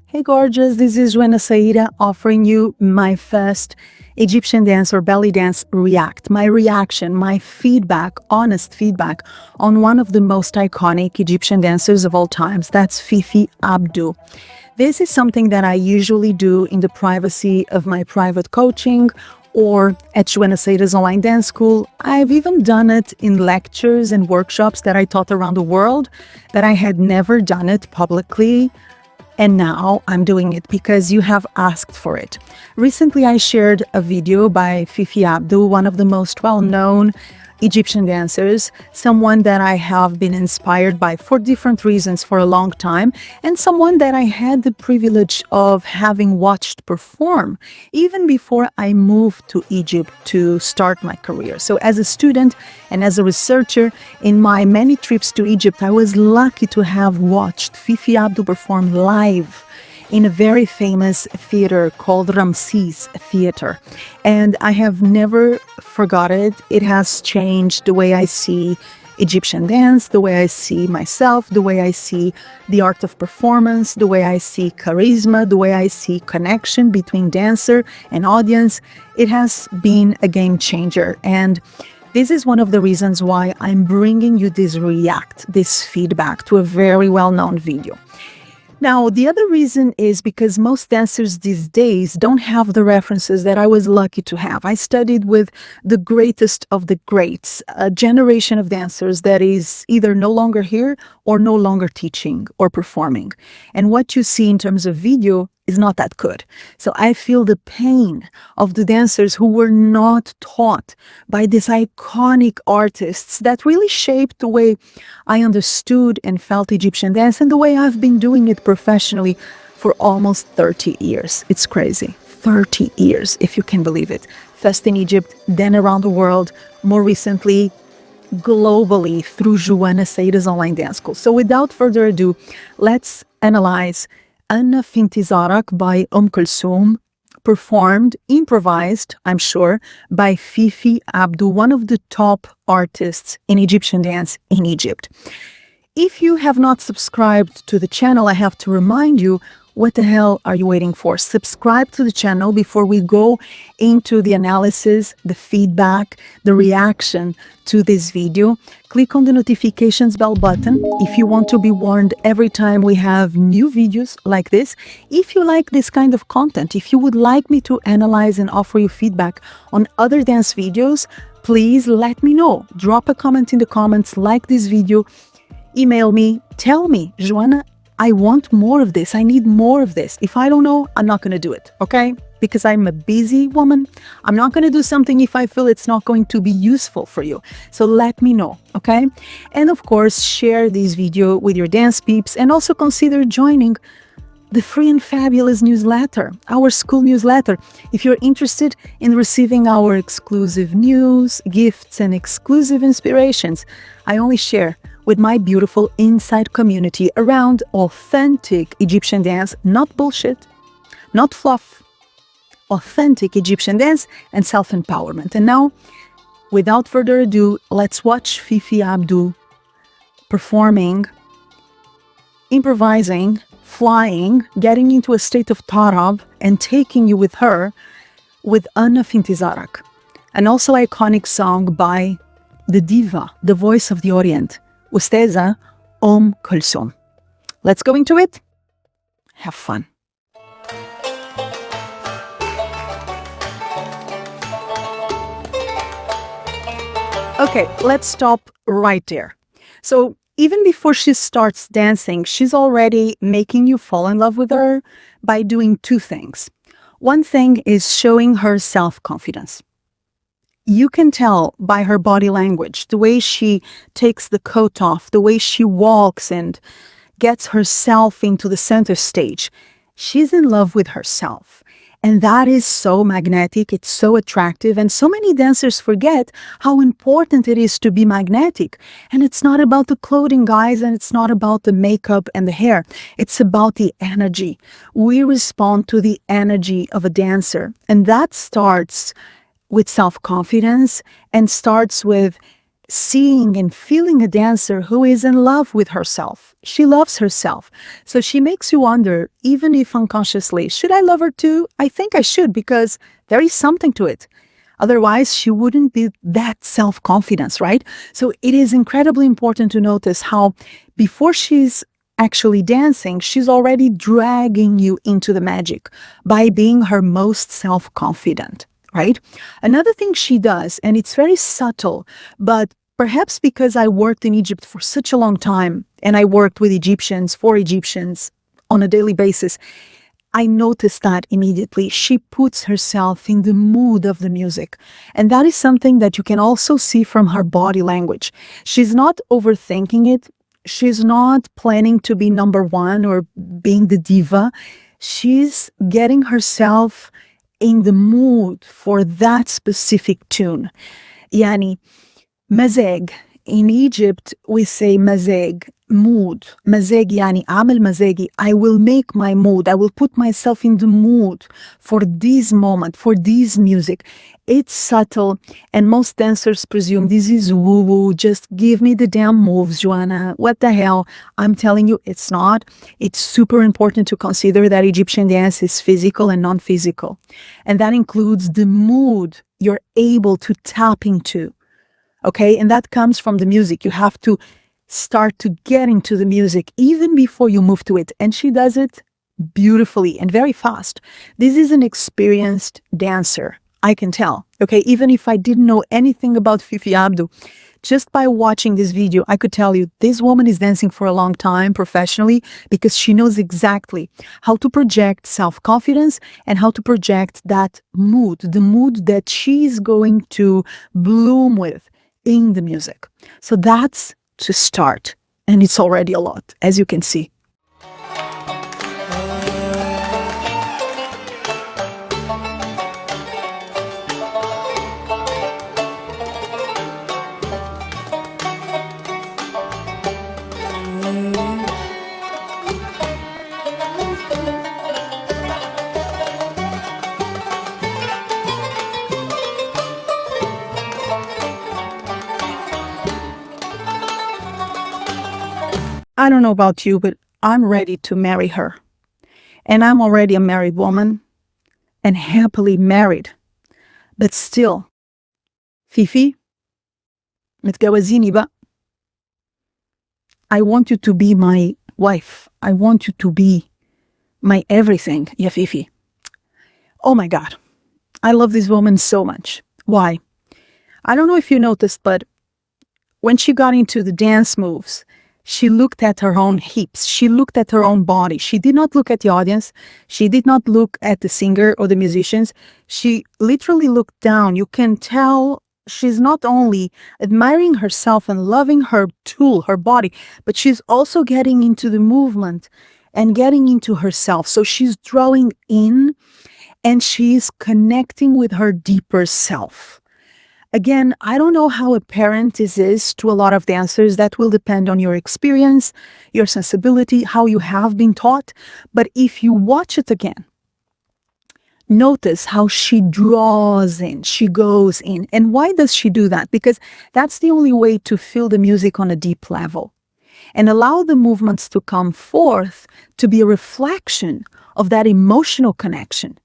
Hey gorgeous, this is Joana Saahirah offering you my first Egyptian dance or belly dance react, my reaction, my feedback, honest feedback on one of the most iconic Egyptian dancers of all times. That's Fifi Abdou. This is something that I usually do in the privacy of my private coaching or at Joana Saahirah's online dance school. I've even done it in lectures and workshops that I taught around the world, that I had never done it publicly. And now I'm doing it because you have asked for it. Recently, I shared a video by Fifi Abdou, one of the most well-known Egyptian dancers, someone that I have been inspired by for different reasons for a long time, and someone that I had the privilege of having watched perform even before I moved to Egypt to start my career. So as a student and as a researcher, in my many trips to Egypt, I was lucky to have watched Fifi Abdou perform live in a very famous theater called Ramses Theater. And I have never forgot it. It has changed the way I see Egyptian dance, the way I see myself, the way I see the art of performance, the way I see charisma, the way I see connection between dancer and audience. It has been a game changer. And this is one of the reasons why I'm bringing you this react, this feedback to a very well-known video. Now, the other reason is because most dancers these days don't have the references that I was lucky to have. I studied with the greatest of the greats, a generation of dancers that is either no longer here or no longer teaching or performing. And what you see in terms of video is not that good. So I feel the pain of the dancers who were not taught by these iconic artists that really shaped the way I understood and felt Egyptian dance and the way I've been doing it professionally for almost 30 years. It's crazy. 30 years, if you can believe it. First in Egypt, then around the world, more recently, globally through Joana Saahirah's online dance school. So without further ado, let's analyze Fintizarak by Om Kolthoum, performed, improvised, I'm sure, by Fifi Abdou, one of the top artists in Egyptian dance in Egypt. If you have not subscribed to the channel, I have to remind you, what the hell are you waiting for? Subscribe to the channel before we go into the analysis, the feedback, the reaction to this video. Click on the notifications bell button if you want to be warned every time we have new videos like this. If you like this kind of content, if you would like me to analyze and offer you feedback on other dance videos, please let me know. Drop a comment in the comments, like this video, email me, tell me, Joana, I want more of this. I need more of this. If I don't know, I'm not going to do it, okay? Because I'm a busy woman. I'm not going to do something if I feel it's not going to be useful for you. So let me know, okay? And of course, share this video with your dance peeps and also consider joining the free and fabulous newsletter, our school newsletter. If you're interested in receiving our exclusive news, gifts, and exclusive inspirations, I only share with my beautiful inside community around authentic Egyptian dance, not bullshit, not fluff, authentic Egyptian dance and self-empowerment. And now, without further ado, let's watch Fifi Abdou performing, improvising, flying, getting into a state of tarab and taking you with her with Fintizarak, an also iconic song by the diva, the voice of the Orient, Ustaza Om Kolthoum. Let's go into it. Have fun. Okay, let's stop right there. So even before she starts dancing, she's already making you fall in love with her by doing two things. One thing is showing her self-confidence. You can tell by her body language, the way she takes the coat off, the way she walks and gets herself into the center stage. She's in love with herself. And that is so magnetic, it's so attractive, and so many dancers forget how important it is to be magnetic. And it's not about the clothing, guys, and it's not about the makeup and the hair. It's about the energy. We respond to the energy of a dancer, and that starts with self-confidence and starts with seeing and feeling a dancer who is in love with herself. She loves herself. So she makes you wonder, even if unconsciously, should I love her too? I think I should, because there is something to it. Otherwise, she wouldn't be that self-confidence, right? So it is incredibly important to notice how before she's actually dancing, she's already dragging you into the magic by being her most self-confident, right? Another thing she does, and it's very subtle, but perhaps because I worked in Egypt for such a long time, and I worked with Egyptians, for Egyptians on a daily basis, I noticed that immediately. She puts herself in the mood of the music. And that is something that you can also see from her body language. She's not overthinking it. She's not planning to be number one or being the diva. She's getting herself in the mood for that specific tune. Yani, mazeg. In Egypt, we say mazeg, mood. Mazeg yani عامل مزاجي. I will make my mood. I will put myself in the mood for this moment, for this music. It's subtle, and most dancers presume this is woo-woo. Just give me the damn moves, Joana. What the hell? I'm telling you, it's not. It's super important to consider that Egyptian dance is physical and non-physical. And that includes the mood you're able to tap into. Okay, and that comes from the music. You have to start to get into the music even before you move to it. And she does it beautifully and very fast. This is an experienced dancer, I can tell. Okay, even if I didn't know anything about Fifi Abdou, just by watching this video, I could tell you this woman is dancing for a long time professionally because she knows exactly how to project self-confidence and how to project that mood, the mood that she's going to bloom with in the music. So that's to start, and it's already a lot, as you can see. I don't know about you, but I'm ready to marry her. And I'm already a married woman and happily married. But still, Fifi, متجوزيني بقى. I want you to be my wife. I want you to be my everything, ya Fifi. Oh my God. I love this woman so much. Why? I don't know if you noticed, but when she got into the dance moves, she looked at her own hips. She looked at her own body. She did not look at the audience. She did not look at the singer or the musicians. She literally looked down. You can tell she's not only admiring herself and loving her tool, her body, but she's also getting into the movement and getting into herself. So she's drawing in and she's connecting with her deeper self. Again, I don't know how apparent this is to a lot of dancers. That will depend on your experience, your sensibility, how you have been taught. But if you watch it again, notice how she draws in, she goes in. And why does she do that? Because that's the only way to feel the music on a deep level and allow the movements to come forth to be a reflection of that emotional connection.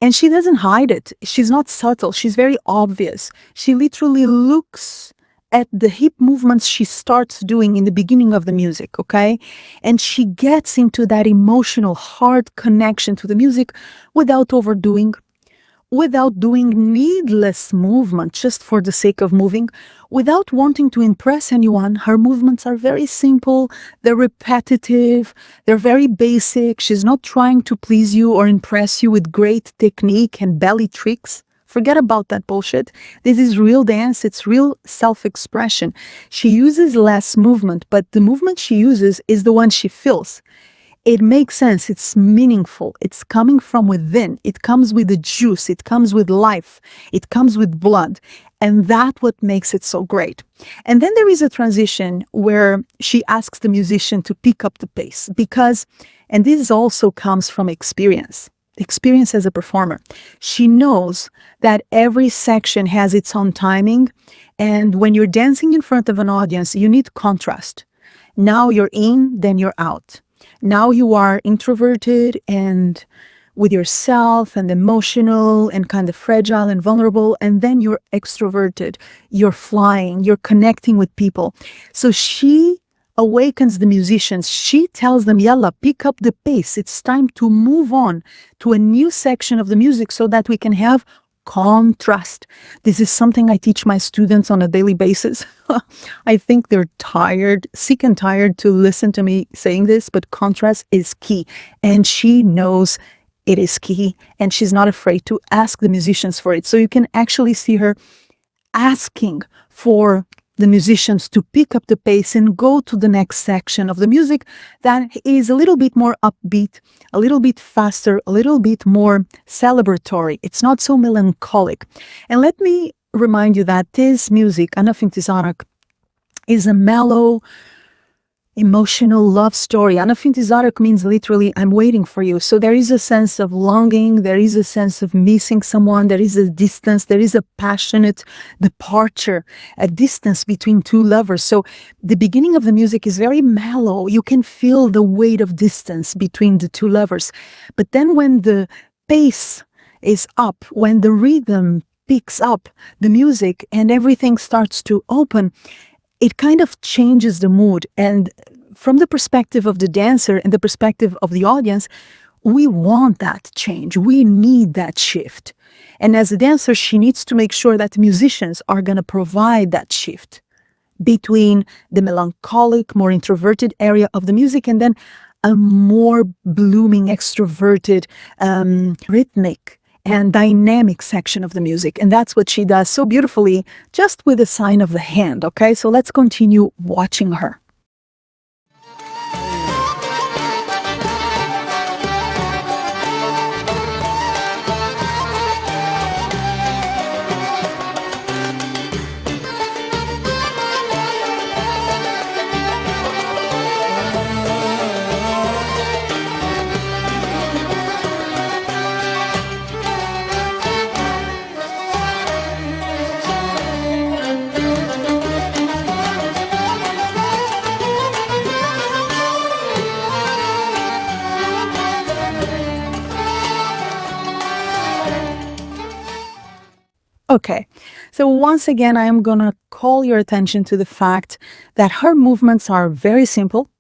And she doesn't hide it. She's not subtle. She's very obvious. She literally looks at the hip movements she starts doing in the beginning of the music, okay? And she gets into that emotional, hard connection to the music without overdoing, without doing needless movement just for the sake of moving, without wanting to impress anyone. Her movements are very simple, they're repetitive, they're very basic. She's not trying to please you or impress you with great technique and belly tricks. Forget about that bullshit. This is real dance, it's real self-expression. She uses less movement, but the movement she uses is the one she feels. It makes sense. It's meaningful. It's coming from within. It comes with the juice. It comes with life. It comes with blood. And that's what makes it so great. And then there is a transition where she asks the musician to pick up the pace because, and this also comes from experience. experience as a performer. She knows that every section has its own timing, and when you're dancing in front of an audience, you need contrast. Now you're in, then you're out. Now you are introverted and with yourself and emotional and kind of fragile and vulnerable, and then you're extroverted, you're flying, you're connecting with people. So she awakens the musicians. She tells them, yalla, pick up the pace. It's time to move on to a new section of the music so that we can have contrast. This is something I teach my students on a daily basis. I think they're tired, sick and tired to listen to me saying this, but contrast is key. And she knows it is key, and she's not afraid to ask the musicians for it. So you can actually see her asking for the musicians to pick up the pace and go to the next section of the music that is a little bit more upbeat, a little bit faster, a little bit more celebratory. It's not so melancholic. And let me remind you that this music, Ana Fintizarak, is a mellow, emotional love story. Ana Fintizarak means literally, I'm waiting for you. So there is a sense of longing, there is a sense of missing someone, there is a distance, there is a passionate departure, a distance between two lovers. So the beginning of the music is very mellow. You can feel the weight of distance between the two lovers. But then when the pace is up, when the rhythm picks up the music and everything starts to open, it kind of changes the mood. And from the perspective of the dancer and the perspective of the audience, we want that change. We need that shift. And as a dancer, she needs to make sure that the musicians are going to provide that shift between the melancholic, more introverted area of the music and then a more blooming, extroverted, rhythmic and dynamic section of the music. And that's what she does so beautifully, just with a sign of the hand, okay? So let's continue watching her. Okay, so once again, I am going to call your attention to the fact that her movements are very simple.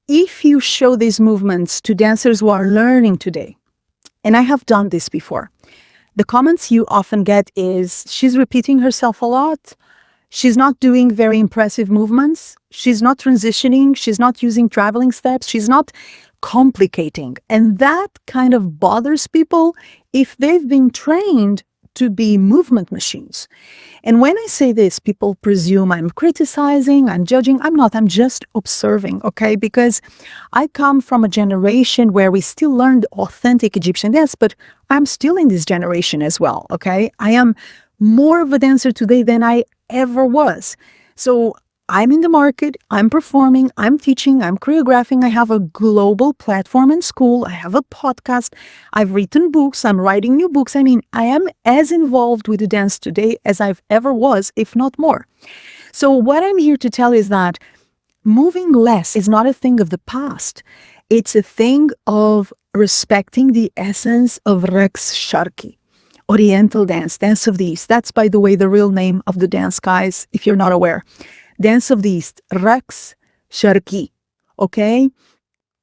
If you show these movements to dancers who are learning today, and I have done this before, the comments you often get is, she's repeating herself a lot, she's not doing very impressive movements, she's not transitioning, she's not using traveling steps, she's not complicating. And that kind of bothers people if they've been trained to be movement machines. And when I say this, people presume I'm criticizing, I'm judging. I'm not, I'm just observing, okay? Because I come from a generation where we still learned authentic Egyptian dance, but I'm still in this generation as well, okay? I am more of a dancer today than I ever was. So I'm in the market, I'm performing, I'm teaching, I'm choreographing, I have a global platform in school, I have a podcast, I've written books, I'm writing new books. I mean, I am as involved with the dance today as I've ever was, if not more. So what I'm here to tell is that moving less is not a thing of the past. It's a thing of respecting the essence of Raqs Sharqi, Oriental dance, dance of the East. That's, by the way, the real name of the dance, guys, if you're not aware. Dance of the East, Raqs Sharqi, okay?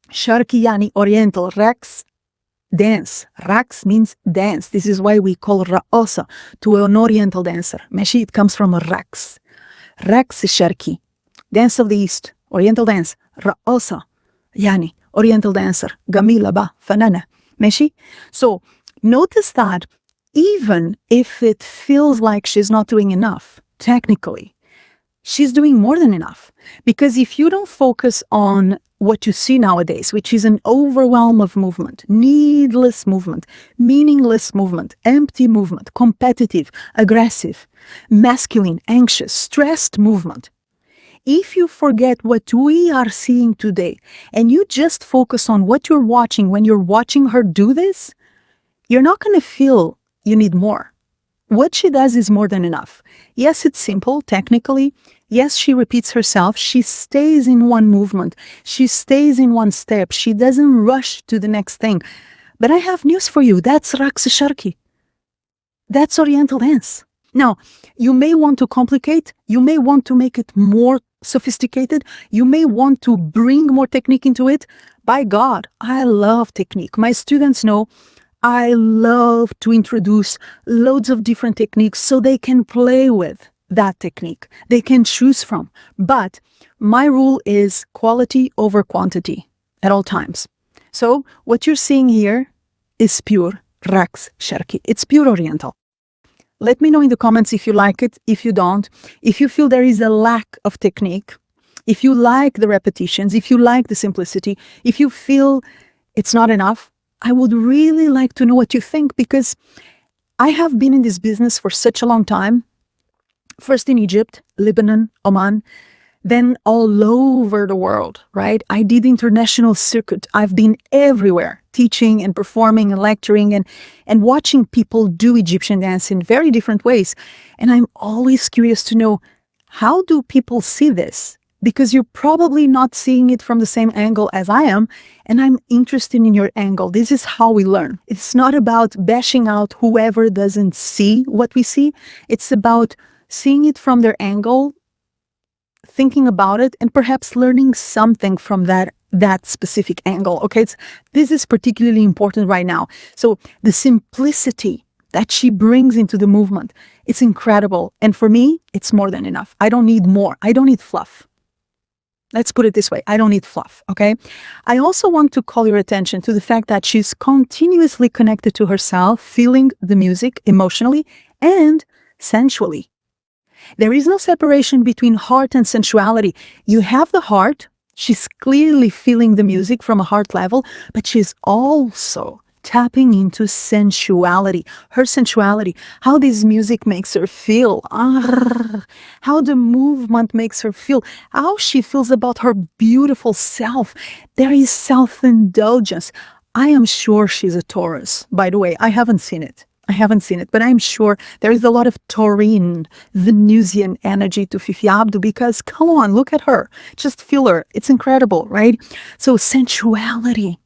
Sharqi yani Oriental, Raqs, dance. Raqs means dance. This is why we call Raqasa to an Oriental dancer. Meshi, it comes from Raqs. Raqs Sharqi, dance of the East, Oriental dance. Raqasa yani Oriental dancer. Gamila ba, fanana. Meshi? So notice that even if it feels like she's not doing enough, technically, she's doing more than enough. Because if you don't focus on what you see nowadays, which is an overwhelm of movement, needless movement, meaningless movement, empty movement, competitive, aggressive, masculine, anxious, stressed movement, if you forget what we are seeing today and you just focus on what you're watching when you're watching her do this, you're not going to feel you need more. What she does is more than enough. Yes, it's simple, technically. Yes, she repeats herself. She stays in one movement. She stays in one step. She doesn't rush to the next thing. But I have news for you. That's raks sharki. That's Oriental dance. Now, you may want to complicate. You may want to make it more sophisticated. You may want to bring more technique into it. By God, I love technique. My students know I love to introduce loads of different techniques so they can play with that technique. They can choose from. But my rule is quality over quantity at all times. So what you're seeing here is pure raks sharki. It's pure Oriental. Let me know in the comments if you like it, if you don't, if you feel there is a lack of technique, if you like the repetitions, if you like the simplicity, if you feel it's not enough. I would really like to know what you think, because I have been in this business for such a long time. First in Egypt, Lebanon, Oman, then all over the world, right? I did international circuit. I've been everywhere, teaching and performing and lecturing and watching people do Egyptian dance in very different ways. And I'm always curious to know, how do people see this? Because you're probably not seeing it from the same angle as I am, and I'm interested in your angle. This is how we learn. It's not about bashing out whoever doesn't see what we see. It's about seeing it from their angle, thinking about it, and perhaps learning something from that specific angle. Okay, this is particularly important right now. So the simplicity that she brings into the movement, it's incredible. And for me, it's more than enough. I don't need more. I don't need fluff. Let's put it this way. I don't need fluff, okay? I also want to call your attention to the fact that she's continuously connected to herself, feeling the music emotionally and sensually. There is no separation between heart and sensuality. You have the heart. She's clearly feeling the music from a heart level, but she's also tapping into sensuality, her sensuality, how this music makes her feel, how the movement makes her feel, how she feels about her beautiful self. There is self-indulgence. I am sure she's a Taurus. By the way, I haven't seen it, but I'm sure there is a lot of taurine, Venusian energy to Fifi Abdou, because come on, look at her. Just feel her. It's incredible, right? So sensuality.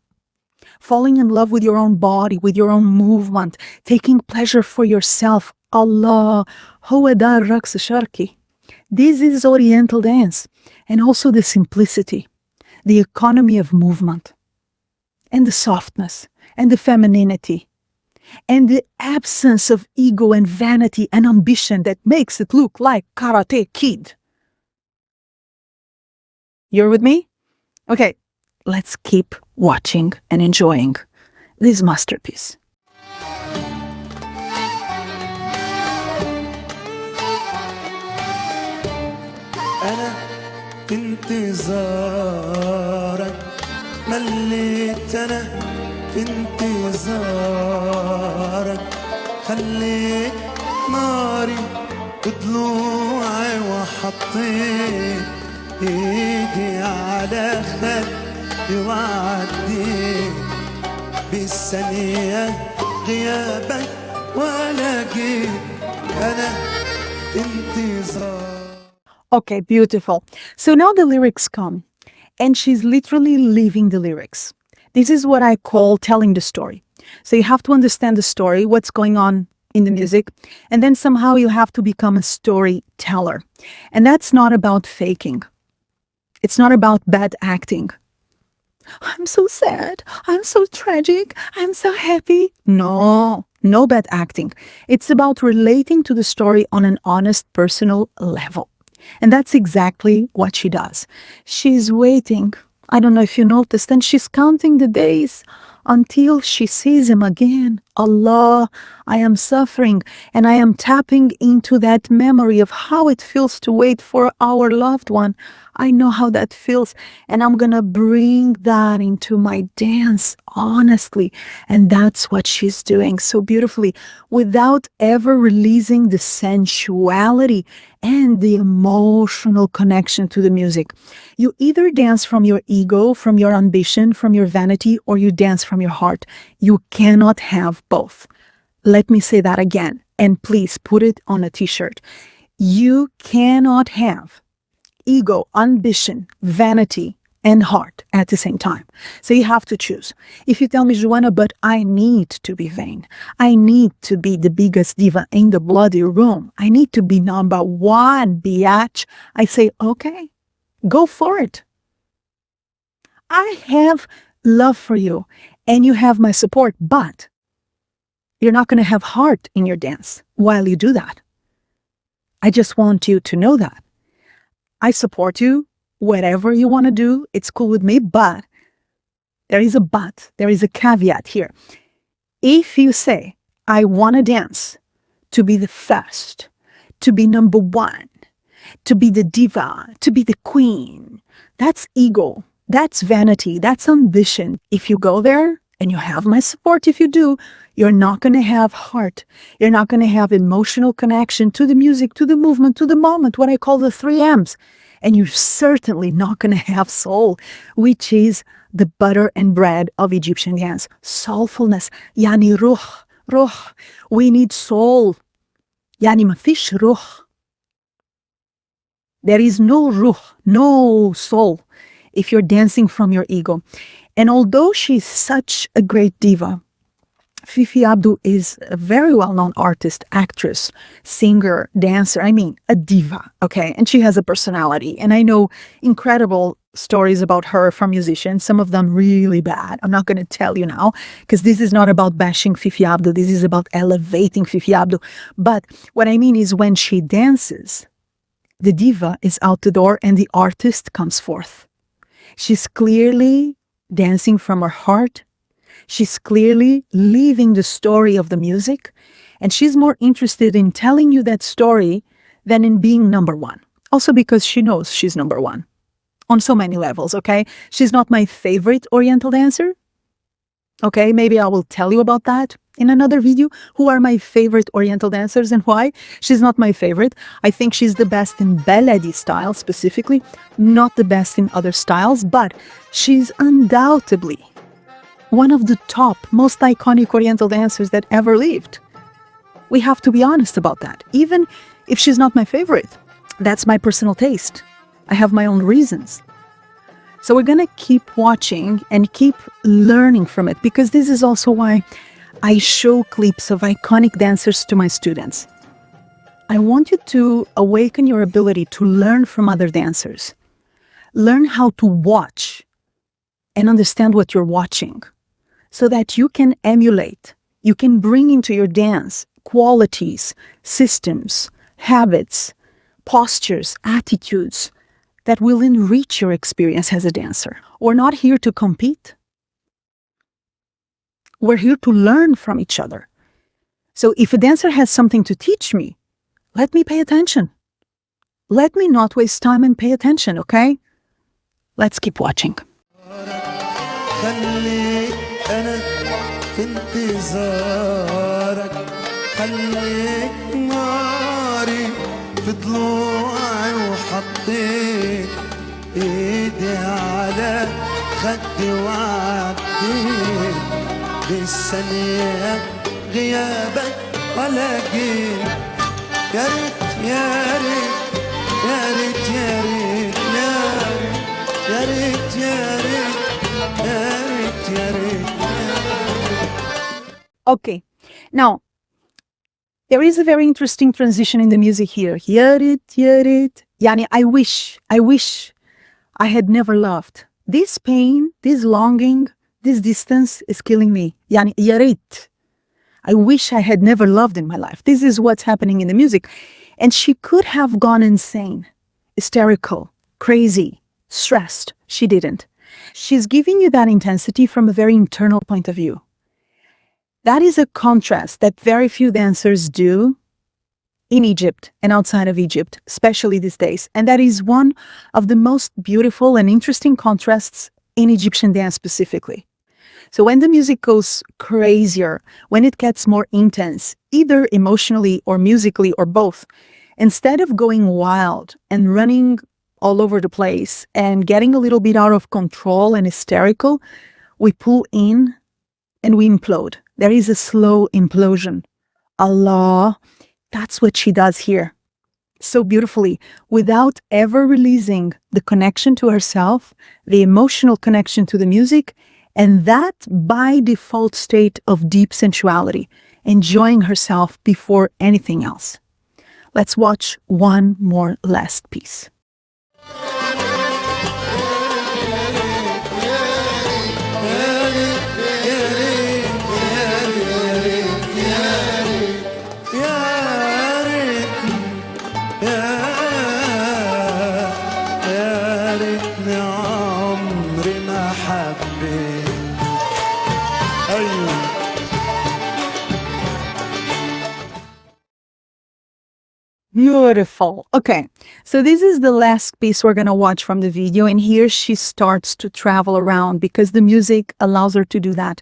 Falling in love with your own body, with your own movement, taking pleasure for yourself. Allah, هو ده الرقص الشرقي. This is Oriental dance. And also the simplicity, the economy of movement, and the softness, and the femininity, and the absence of ego and vanity and ambition that makes it look like Karate Kid. You're with me? Okay. Let's keep watching and enjoying this masterpiece. أنا في انتظارك مليت، أنا في انتظارك خليت ناري بضلوعي وحطيت ايدي على خدي وعدي بالثانية غيابك ولا جيت أنا في انتظار. Okay, beautiful. So now the lyrics come, and she's literally living the lyrics. This is what I call telling the story. So you have to understand the story, what's going on in the music, and then somehow you have to become a storyteller. And that's not about faking. It's not about bad acting. I'm so sad. I'm so tragic. I'm so happy. No bad acting. It's about relating to the story on an honest, personal level. And that's exactly what she does. She's waiting. I don't know if you noticed, and she's counting the days until she sees him again. Allah, I am suffering, and I am tapping into that memory of how it feels to wait for our loved one. I know how that feels, and I'm gonna bring that into my dance, honestly. And that's what she's doing so beautifully, without ever releasing the sensuality and the emotional connection to the music. You either dance from your ego, from your ambition, from your vanity, or you dance from your heart. You cannot have both. Let me say that again, and please put it on a t-shirt. You cannot have ego, ambition, vanity, and heart at the same time. So you have to choose. If you tell me, Joana, but I need to be vain. I need to be the biggest diva in the bloody room. I need to be number one, biatch. I say, okay, go for it. I have love for you and you have my support, but you're not going to have heart in your dance while you do that. I just want you to know that. I support you. Whatever you want to do, it's cool with me, but there is a but. There is a caveat here. If you say, I want to dance to be the first, to be number one, to be the diva, to be the queen, that's ego. That's vanity. That's ambition. If you go there, and you have my support if you do, you're not going to have heart. You're not going to have emotional connection to the music, to the movement, to the moment, what I call the 3 M's. And you're certainly not going to have soul, which is the butter and bread of Egyptian dance. Soulfulness. Yani ruh. We need soul. Yani mafish ruh. There is no ruh, no soul, if you're dancing from your ego. And although she's such a great diva, Fifi Abdou is a very well-known artist, actress, singer, dancer. I mean, a diva, okay? And she has a personality. And I know incredible stories about her from musicians, some of them really bad. I'm not going to tell you now, because this is not about bashing Fifi Abdou. This is about elevating Fifi Abdou. But what I mean is when she dances, the diva is out the door and the artist comes forth. She's clearly dancing from her heart. She's clearly living the story of the music, and she's more interested in telling you that story than in being number one. Also because she knows she's number one on so many levels, okay? She's not my favorite Oriental dancer. Okay, maybe I will tell you about that in another video. Who are my favorite Oriental dancers and why? She's not my favorite. I think she's the best in ballet style specifically, not the best in other styles, but she's undoubtedly one of the top, most iconic Oriental dancers that ever lived. We have to be honest about that. Even if she's not my favorite, that's my personal taste. I have my own reasons. So we're going to keep watching and keep learning from it, because this is also why I show clips of iconic dancers to my students. I want you to awaken your ability to learn from other dancers. Learn how to watch and understand what you're watching so that you can emulate, you can bring into your dance qualities, systems, habits, postures, attitudes that will enrich your experience as a dancer. We're not here to compete. We're here to learn from each other. So if a dancer has something to teach me, let me pay attention. Let me not waste time and pay attention, okay? Let's keep watching. خليك أنا في انتظارك خليك ناري في ضلوعي وحطيت ايدي على خدي وعديت بالثانية غيابك ولا جيت يا ريت يا ريت يا ريت يا ريت يا ريت يا ريت Okay, now there is a very interesting transition in the music here. Hear it. Yani, I wish I had never loved. This pain, this longing, this distance is killing me. Yani, yarit. I wish I had never loved in my life. This is what's happening in the music. And she could have gone insane, hysterical, crazy, stressed. She didn't. She's giving you that intensity from a very internal point of view. That is a contrast that very few dancers do in Egypt and outside of Egypt, especially these days. And that is one of the most beautiful and interesting contrasts in Egyptian dance specifically. So when the music goes crazier, when it gets more intense, either emotionally or musically or both, instead of going wild and running all over the place and getting a little bit out of control and hysterical, we pull in and we implode. There is a slow implosion. Allah, that's what she does here. So beautifully, without ever releasing the connection to herself, the emotional connection to the music, and that by default state of deep sensuality, enjoying herself before anything else. Let's watch one more last piece. Beautiful. Okay, so this is the last piece we're going to watch from the video, and here she starts to travel around because the music allows her to do that.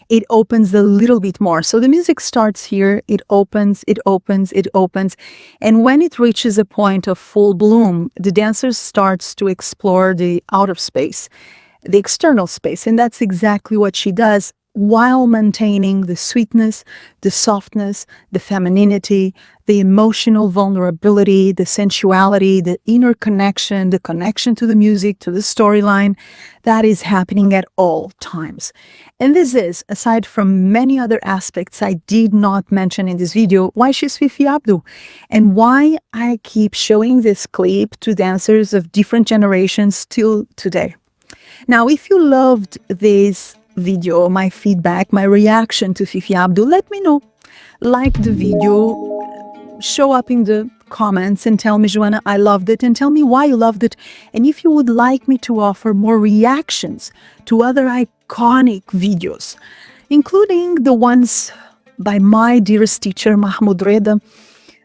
It opens a little bit more. So the music starts here, it opens, it opens, it opens, and when it reaches a point of full bloom, the dancer starts to explore the outer space, the external space, and that's exactly what she does, while maintaining the sweetness, the softness, the femininity, the emotional vulnerability, the sensuality, the inner connection, the connection to the music, to the storyline, that is happening at all times. And this is, aside from many other aspects I did not mention in this video, why she's Fifi Abdou, and why I keep showing this clip to dancers of different generations till today. Now, if you loved this video, my feedback, my reaction to Fifi Abdou, let me know. Like the video, show up in the comments and tell me, Joana, I loved it, and tell me why you loved it. And if you would like me to offer more reactions to other iconic videos, including the ones by my dearest teacher, Mahmoud Reda,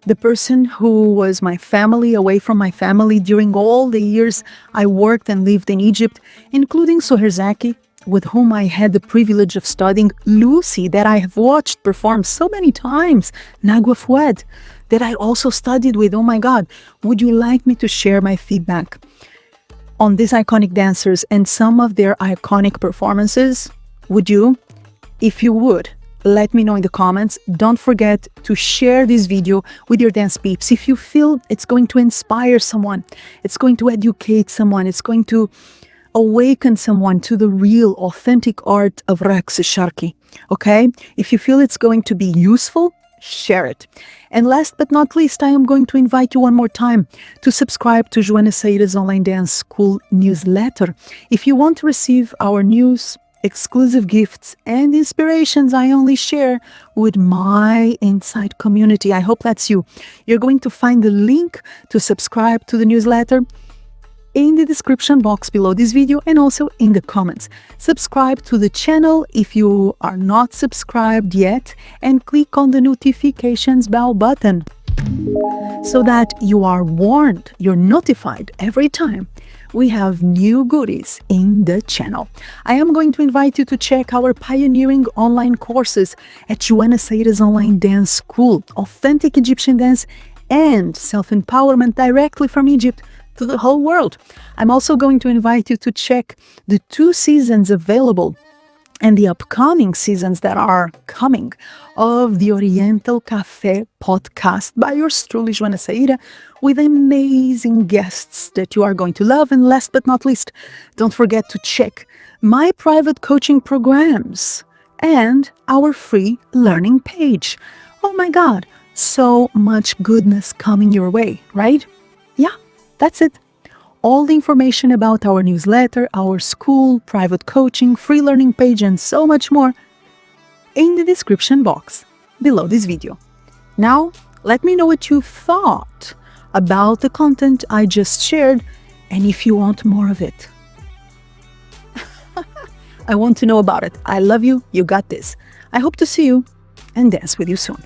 the person who was my family, away from my family during all the years I worked and lived in Egypt, including Soher Zaki, with whom I had the privilege of studying, Lucy, that I have watched perform so many times, Nagwa Fouad, that I also studied with. Oh my God, would you like me to share my feedback on these iconic dancers and some of their iconic performances? Would you? If you would, let me know in the comments. Don't forget to share this video with your dance peeps. If you feel it's going to inspire someone, it's going to educate someone, it's going to awaken someone to the real, authentic art of Raqs Sharqi, okay? If you feel it's going to be useful, share it. And last but not least, I am going to invite you one more time to subscribe to Joana Saahirah's Online Dance School newsletter. If you want to receive our news, exclusive gifts, and inspirations I only share with my inside community, I hope that's you. You're going to find the link to subscribe to the newsletter in the description box below this video and also in the comments. Subscribe to the channel if you are not subscribed yet, and click on the notifications bell button so that you are warned, you're notified every time we have new goodies in the channel. I am going to invite you to check our pioneering online courses at Joana Saahirah's Online Dance School, authentic Egyptian dance and self-empowerment directly from Egypt to the whole world. I'm also going to invite you to check the 2 seasons available and the upcoming seasons that are coming of the Oriental Café podcast by yours truly, Joana Saahirah, with amazing guests that you are going to love. And last but not least, don't forget to check my private coaching programs and our free learning page. Oh my God, so much goodness coming your way, right? Yeah. That's it. All the information about our newsletter, our school, private coaching, free learning page, and so much more in the description box below this video. Now, let me know what you thought about the content I just shared, and if you want more of it. I want to know about it. I love you. You got this. I hope to see you and dance with you soon.